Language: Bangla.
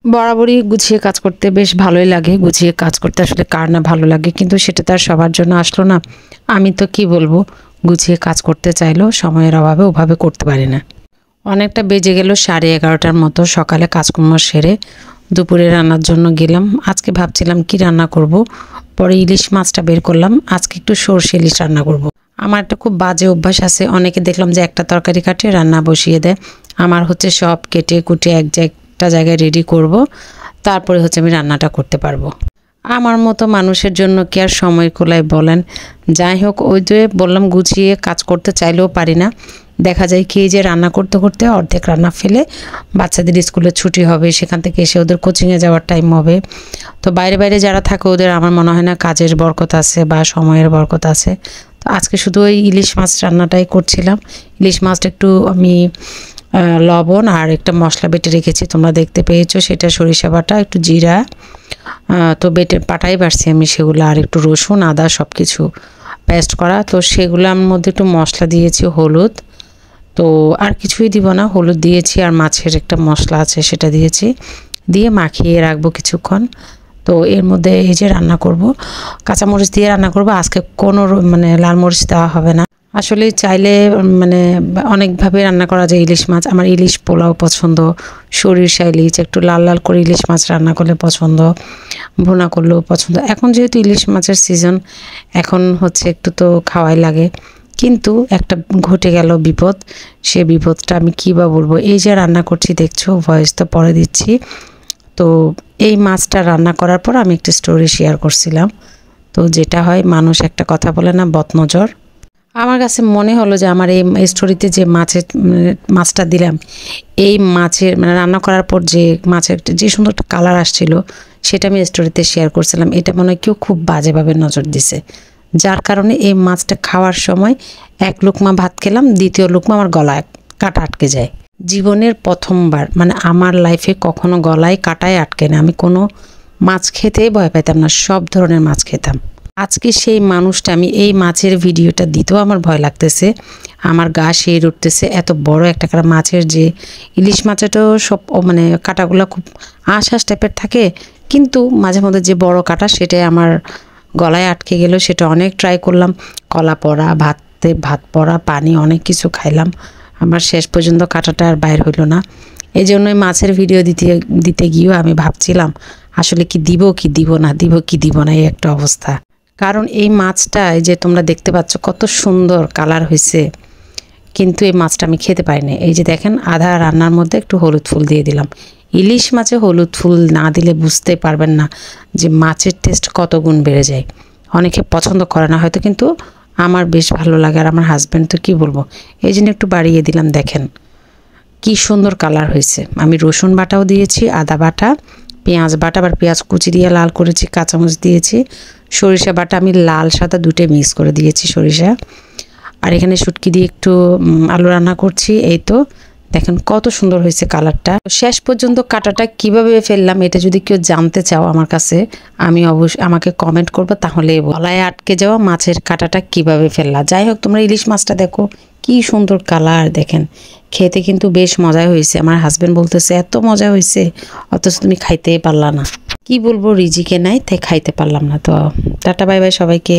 বরাবরই গুছিয়ে কাজ করতে বেশ ভালোই লাগে। গুছিয়ে কাজ করতে আসলে কার না ভালো লাগে, কিন্তু সেটা তো আর সবার জন্য আসলো না। আমি তো কি বলবো, গুছিয়ে কাজ করতে চাইলেও সময়ের অভাবে ওভাবে করতে পারি না। অনেকটা বেজে গেল 11:30টার মতো। সকালে কাজকর্ম সেরে দুপুরে রান্নার জন্য গেলাম। আজকে ভাবছিলাম কি রান্না করব, পরে ইলিশ মাছটা বের করলাম। আজকে একটু সরষে ইলিশ রান্না করব। আমার একটা খুব বাজে অভ্যাস আছে, অনেকে দেখলাম যে একটা তরকারি কাটে রান্না বসিয়ে দেয়। আমার হচ্ছে সব কেটে কুটে একটা জায়গায় রেডি করব, তারপরে হচ্ছে আমি রান্নাটা করতে পারবো। আমার মতো মানুষের জন্য কি আর সময় কোলায় বলেন। যাই হোক, ওই যে বললাম গুছিয়ে কাজ করতে চাইলেও পারি না। দেখা যায় কি যে রান্না করতে করতে অর্ধেক রান্না ফেলে বাচ্চাদের স্কুলে ছুটি হবে, সেখান থেকে এসে ওদের কোচিংয়ে যাওয়ার টাইম হবে। তো বাইরে বাইরে যারা থাকে ওদের আমার মনে হয় না কাজের বরকত আছে বা সময়ের বরকত আছে। তো আজকে শুধু ওই ইলিশ মাছ রান্নাটাই করছিলাম। ইলিশ মাছটা একটু আমি লবণ আর একটা মশলা বেটে রেখেছি, তোমরা দেখতে পেয়েছো, সেটা সরিষা বাটা, একটু জিরা, তো বেটে পাটাই বাড়ছি আমি সেগুলো, আর একটু রসুন আদা সব কিছু পেস্ট করা। তো সেগুলোর মধ্যে একটু মশলা দিয়েছি, হলুদ, তো আর কিছুই দিব না, হলুদ দিয়েছি আর মাছের একটা মশলা আছে সেটা দিয়েছি, দিয়ে মাখিয়ে রাখবো কিছুক্ষণ। তো এর মধ্যে এই যে রান্না করব, কাঁচামরিচ দিয়ে রান্না করব আজকে, কোনো মানে লাল মরিচ দেওয়া হবে না। আসলে চাইলে মানে অনেকভাবে রান্না করা যায় ইলিশ মাছ। আমার ইলিশ পোলাও পছন্দ, সরিষা ইলিশ একটু লাল লাল করে ইলিশ মাছ রান্না করলে পছন্দ, ভুনা করলেও পছন্দ। এখন যেহেতু ইলিশ মাছের সিজন, এখন হচ্ছে একটু তো খাওয়াই লাগে। কিন্তু একটা ঘটে গেল বিপদ, সে বিপদটা আমি কী বা বলবো। এই যে রান্না করছি দেখছো, ভয়েস তো পরে দিচ্ছি। তো এই মাছটা রান্না করার পর আমি একটা স্টোরি শেয়ার করছিলাম। তো যেটা হয়, মানুষ একটা কথা বলে না, বদনজর। আমার কাছে মনে হলো যে আমার এই স্টোরিতে যে মাছটা দিলাম, এই মাছের মানে রান্না করার পর যে মাছের যে সুন্দর একটা কালার আসছিল, সেটা আমি স্টোরিতে শেয়ার করছিলাম। এটা মনে হয় কেউ খুব বাজেভাবে নজর দিছে, যার কারণে এই মাছটা খাওয়ার সময় এক লুকমা ভাত খেলাম, দ্বিতীয় লুকমা আমার গলায় কাটা আটকে যায়। জীবনের প্রথমবার, মানে আমার লাইফে কখনো গলায় কাটায় আটকে না। আমি কোনো মাছ খেতেই ভয় পেতাম না, সব ধরনের মাছ খেতাম। আজকে সেই মানুষটা, আমি এই মাছের ভিডিওটা দিতেও আমার ভয় লাগতেছে, আমার গা শির উঠতেছে। এত বড় একটা মাছের, যে ইলিশ মাছেরও সব মানে কাটাগুলো খুব আঁশ আঁশ টাইপের থাকে, কিন্তু মাঝে মধ্যে যে বড় কাটা সেটাই আমার গলায় আটকে গেল। সেটা অনেক ট্রাই করলাম, কলা পড়া, ভাত পড়া, পানি, অনেক কিছু খাইলাম, আমার শেষ পর্যন্ত কাটাটা আর বাইর হইল না। এই জন্যই মাছের ভিডিও দিতে গিয়েও আমি ভাবছিলাম আসলে কি দিব কি দিব না, দিব কি দিব না, এই একটা অবস্থা। কারণ এই মাছটা, এই যে তোমরা দেখতে পাচ্ছ কত সুন্দর কালার হয়েছে, কিন্তু এই মাছটা আমি খেতে পারিনি। এই যে দেখেন, আধা রান্নার মধ্যে একটু হলুদ ফুল দিয়ে দিলাম। ইলিশ মাছে হলুদ ফুল না দিলে বুঝতে পারবেন না যে মাছের টেস্ট কত গুণ বেড়ে যায়। অনেকে পছন্দ করে না হয়তো, কিন্তু আমার বেশ ভালো লাগে, আর আমার হাজব্যান্ড তো কী বলবো, এই জন্য একটু বাড়িয়ে দিলাম। দেখেন কি সুন্দর কালার হয়েছে। আমি রসুন বাটাও দিয়েছি, আদা বাটা, পেঁয়াজ বাটা, আবার পেঁয়াজ কুচি দিয়ে লাল করেছি, কাঁচামরিচ দিয়েছি, সরিষা বাটা আমি লাল সাদা দুটোই মিক্স করে দিয়েছি সরিষা। আর এখানে শুটকি দিয়ে একটু আলু রান্না করছি। এই তো দেখেন কত সুন্দর হয়েছে কালারটা। শেষ পর্যন্ত কাটাটা কিভাবে ফেললাম, এটা যদি কেউ জানতে চাও আমার কাছে, আমি অবশ্যই আমাকে কমেন্ট করবো, তাহলে গলায় আটকে যাওয়া মাছের কাটাটা কিভাবে ফেললা। যাই হোক, তোমরা ইলিশ মাছটা দেখো কি সুন্দর কালার, দেখেন খেতে কিন্তু বেশ মজা হয়েছে। আমার হাজবেন্ড বলতেছে এত মজা হয়েছে, অথচ তুমি খাইতেই পারলা না। কি বলবো, রিজিকে নাই তাই খাইতে পারলাম না। তো টাটা বাই বাই সবাইকে।